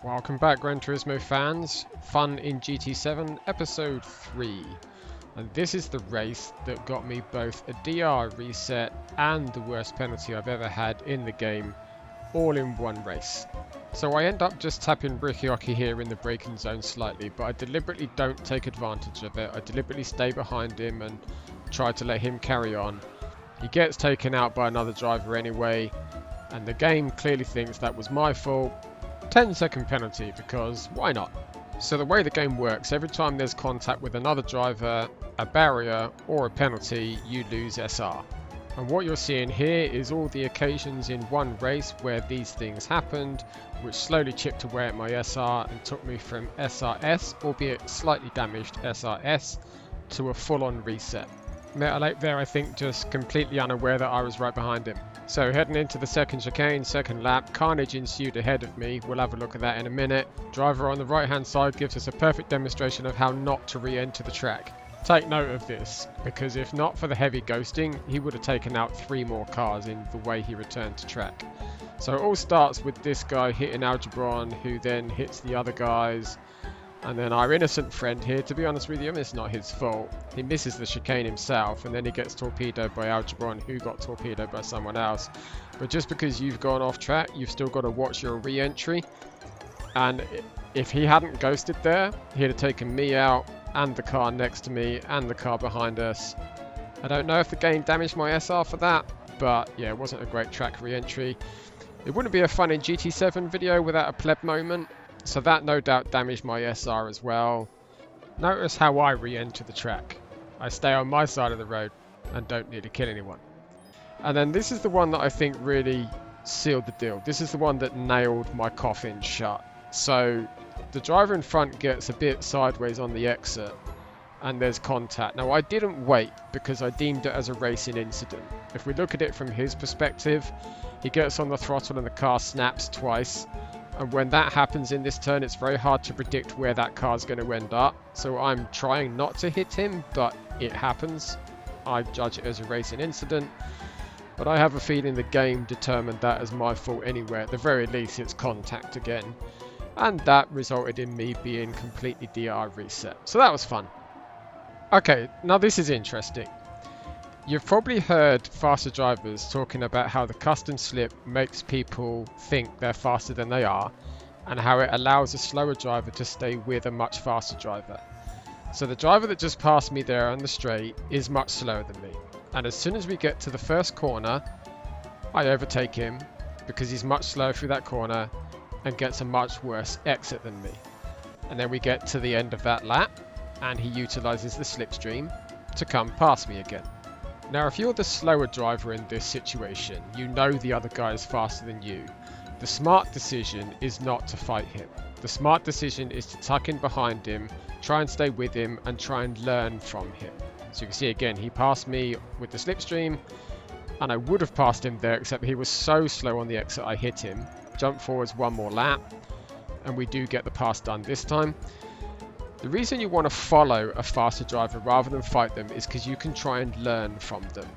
Welcome back, Gran Turismo fans. Fun in GT7 Episode 3. And this is the race that got me both a DR reset and the worst penalty I've ever had in the game, all in one race. So I end up just tapping Ricciocchi here in the braking zone slightly, but I deliberately don't take advantage of it. I deliberately stay behind him and try to let him carry on. He gets taken out by another driver anyway, and the game clearly thinks that was my fault. 10-second penalty, because why not? So the way the game works, every time there's contact with another driver, a barrier or a penalty, you lose SR. And what you're seeing here is all the occasions in one race where these things happened, which slowly chipped away at my SR and took me from SRS, albeit slightly damaged SRS, to a full-on reset. Metalate there, I think, just completely unaware that I was right behind him. So heading into the second chicane, second lap, carnage ensued ahead of me. We'll have a look at that in a minute. Driver on the right hand side gives us a perfect demonstration of how not to re-enter the track. Take note of this, because if not for the heavy ghosting, he would have taken out 3 more cars in the way he returned to track. So it all starts with this guy hitting Algebron, who then hits the other guys. And then our innocent friend here, to be honest with you, it's not his fault. He misses the chicane himself, and then he gets torpedoed by Algebron, who got torpedoed by someone else. But just because you've gone off track, you've still got to watch your re-entry. And if he hadn't ghosted there, he'd have taken me out, and the car next to me, and the car behind us. I don't know if the game damaged my SR for that, but yeah, it wasn't a great track re-entry. It wouldn't be a fun in GT7 video without a pleb moment. So that no doubt damaged my SR as well. Notice how I re-enter the track. I stay on my side of the road and don't need to kill anyone. And then this is the one that I think really sealed the deal. This is the one that nailed my coffin shut. So the driver in front gets a bit sideways on the exit and there's contact. Now I didn't wait because I deemed it as a racing incident. If we look at it from his perspective, he gets on the throttle and the car snaps twice. And when that happens in this turn, it's very hard to predict where that car's going to end up. So I'm trying not to hit him, but it happens. I judge it as a racing incident. But I have a feeling the game determined that as my fault anyway. At the very least, it's contact again. And that resulted in me being completely DR reset. So that was fun. Okay, now this is interesting. You've probably heard faster drivers talking about how the custom slip makes people think they're faster than they are, and how it allows a slower driver to stay with a much faster driver. So the driver that just passed me there on the straight is much slower than me, and as soon as we get to the first corner, I overtake him because he's much slower through that corner and gets a much worse exit than me. And then we get to the end of that lap, and he utilizes the slipstream to come past me again. Now, if you're the slower driver in this situation, you know the other guy is faster than you. The smart decision is not to fight him. The smart decision is to tuck in behind him, try and stay with him, and try and learn from him. So you can see again, he passed me with the slipstream, and I would have passed him there, except he was so slow on the exit I hit him. Jump forwards 1 more lap, and we do get the pass done this time. The reason you want to follow a faster driver rather than fight them is because you can try and learn from them.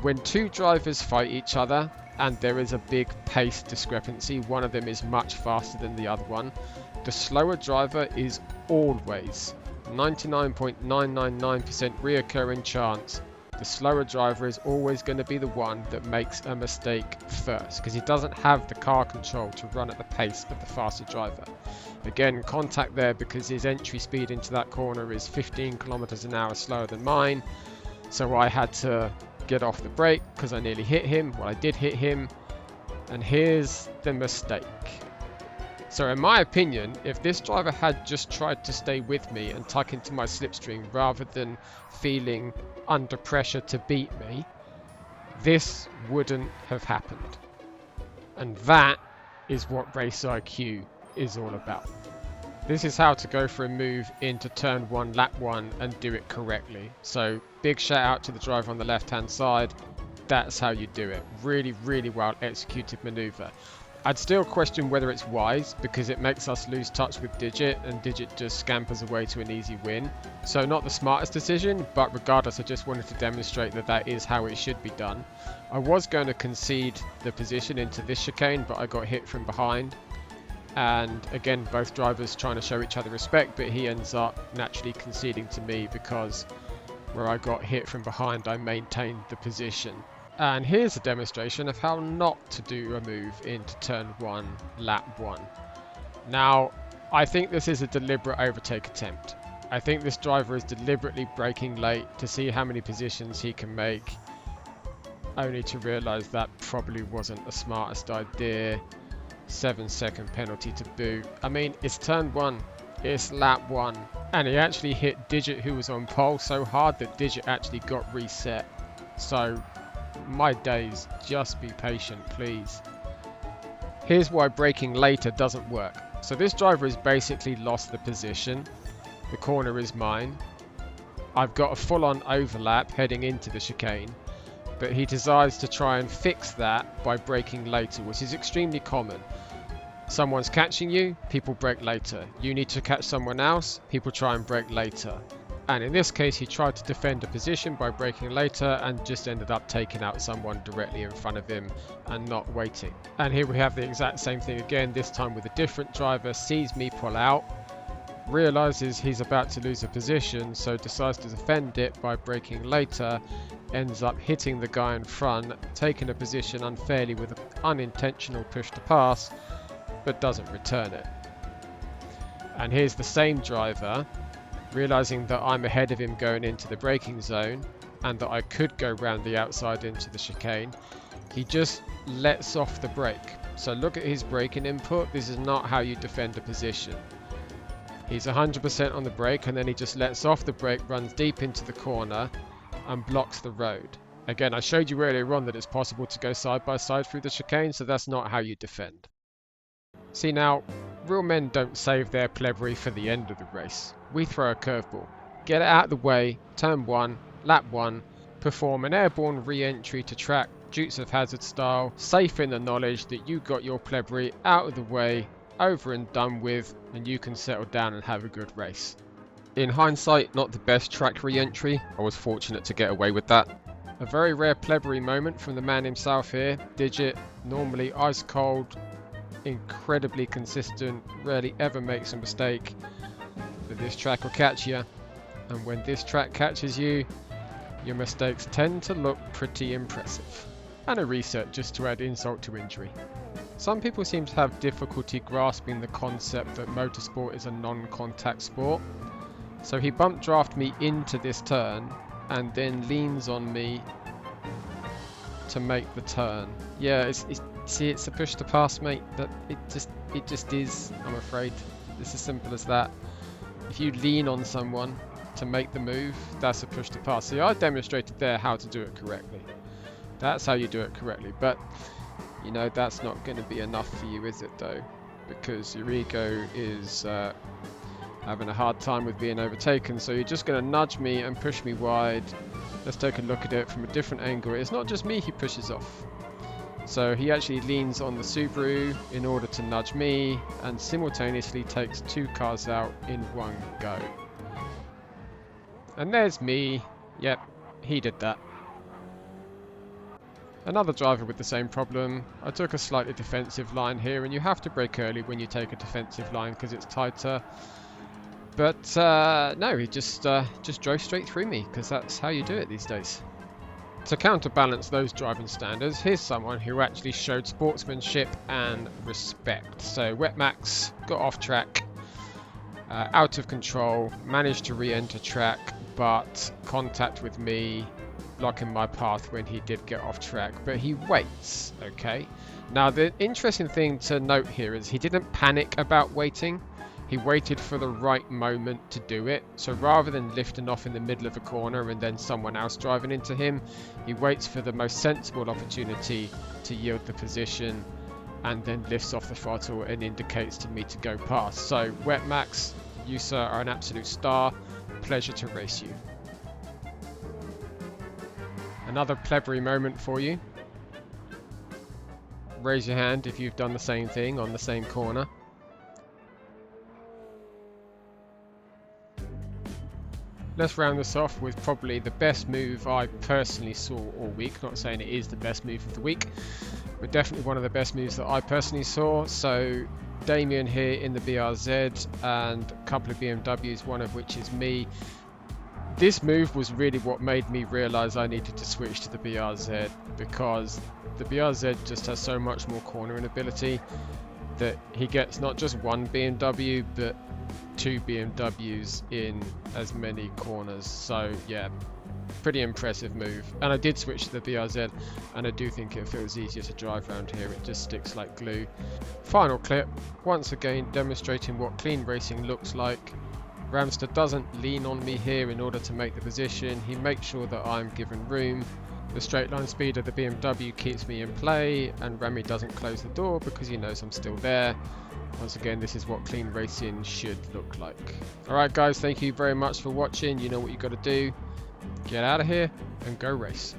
When 2 drivers fight each other and there is a big pace discrepancy, one of them is much faster than the other one, the slower driver is always 99.999% reoccurring chance. The slower driver is always going to be the one that makes a mistake first because he doesn't have the car control to run at the pace of the faster driver. Again, contact there because his entry speed into that corner is 15 kilometers an hour slower than mine. So I had to get off the brake because I nearly hit him. Well, I did hit him. And here's the mistake. So in my opinion, if this driver had just tried to stay with me and tuck into my slipstream rather than feeling under pressure to beat me, this wouldn't have happened. And that is what race IQ is all about. This is how to go for a move into turn 1, lap 1 and do it correctly. So big shout out to the driver on the left hand side. That's how you do it. Really, really well executed maneuver. I'd still question whether it's wise because it makes us lose touch with Digit and Digit just scampers away to an easy win. So not the smartest decision, but regardless, I just wanted to demonstrate that that is how it should be done. I was going to concede the position into this chicane, but I got hit from behind. And again, both drivers trying to show each other respect, but he ends up naturally conceding to me because where I got hit from behind, I maintained the position. And here's a demonstration of how not to do a move into turn 1, lap 1. Now, I think this is a deliberate overtake attempt. I think this driver is deliberately braking late to see how many positions he can make, only to realise that probably wasn't the smartest idea. 7-second penalty to boot. I mean, it's turn 1, it's lap 1, and he actually hit Digit, who was on pole, so hard that Digit actually got reset. So, my days, just be patient, please. Here's why braking later doesn't work. So this driver has basically lost the position. The corner is mine. I've got a full-on overlap heading into the chicane, but he decides to try and fix that by braking later, which is extremely common. Someone's catching you, people brake later. You need to catch someone else, people try and brake later. And in this case, he tried to defend a position by braking later and just ended up taking out someone directly in front of him and not waiting. And here we have the exact same thing again, this time with a different driver, sees me pull out, realizes he's about to lose a position, so decides to defend it by braking later, ends up hitting the guy in front, taking a position unfairly with an unintentional push to pass, but doesn't return it. And here's the same driver, realizing that I'm ahead of him going into the braking zone and that I could go round the outside into the chicane. He just lets off the brake. So look at his braking input. This is not how you defend a position. He's 100% on the brake and then he just lets off the brake, runs deep into the corner and blocks the road. Again, I showed you earlier on that it's possible to go side by side through the chicane, so that's not how you defend. See now, real men don't save their plebery for the end of the race. We throw a curveball. Get it out of the way, turn 1, lap 1, perform an airborne re-entry to track, Dukes of Hazzard style, safe in the knowledge that you got your plebery out of the way, over and done with, and you can settle down and have a good race. In hindsight, not the best track re-entry. I was fortunate to get away with that. A very rare plebery moment from the man himself here. Digit, normally ice cold, incredibly consistent, rarely ever makes a mistake, but this track will catch you, and when this track catches you, your mistakes tend to look pretty impressive. And a reset just to add insult to injury. Some people seem to have difficulty grasping the concept that motorsport is a non-contact sport, so he bump draft me into this turn and then leans on me to make the turn. Yeah, it's a push to pass, mate. That it just is, I'm afraid. It's as simple as that. If you lean on someone to make the move, that's a push to pass. See, I demonstrated there how to do it correctly. That's how you do it correctly. But, you know, that's not going to be enough for you, is it, though? Because your ego is having a hard time with being overtaken. So you're just going to nudge me and push me wide. Let's take a look at it from a different angle. It's not just me he pushes off. So he actually leans on the Subaru in order to nudge me and simultaneously takes 2 cars out in one go. And there's me. Yep, he did that. Another driver with the same problem. I took a slightly defensive line here, and you have to brake early when you take a defensive line because it's tighter. But no, he just drove straight through me because that's how you do it these days. To counterbalance those driving standards, here's someone who actually showed sportsmanship and respect. So Wet Max got off track, out of control, managed to re-enter track, but contact with me, blocking my path when he did get off track. But he waits, okay? Now the interesting thing to note here is he didn't panic about waiting. He waited for the right moment to do it. So rather than lifting off in the middle of a corner and then someone else driving into him, he waits for the most sensible opportunity to yield the position and then lifts off the throttle and indicates to me to go past. So Wet Max, you sir are an absolute star. Pleasure to race you. Another plebery moment for you. Raise your hand if you've done the same thing on the same corner. Let's round this off with probably the best move I personally saw all week. Not saying it is the best move of the week, but definitely one of the best moves that I personally saw. So Damien here in the BRZ and a couple of BMWs, one of which is me. This move was really what made me realise I needed to switch to the BRZ, because the BRZ just has so much more cornering ability that he gets not just one BMW but two BMWs in as many corners. So yeah, pretty impressive move. And I did switch to the BRZ, and I do think it feels easier to drive around here. It just sticks like glue. Final clip, once again demonstrating what clean racing looks like. Ramster doesn't lean on me here in order to make the position. He makes sure that I'm given room. The straight line speed of the BMW keeps me in play, and Remy doesn't close the door because he knows I'm still there. Once again, this is what clean racing should look like. Alright guys, thank you very much for watching. You know what you got to do. Get out of here and go race.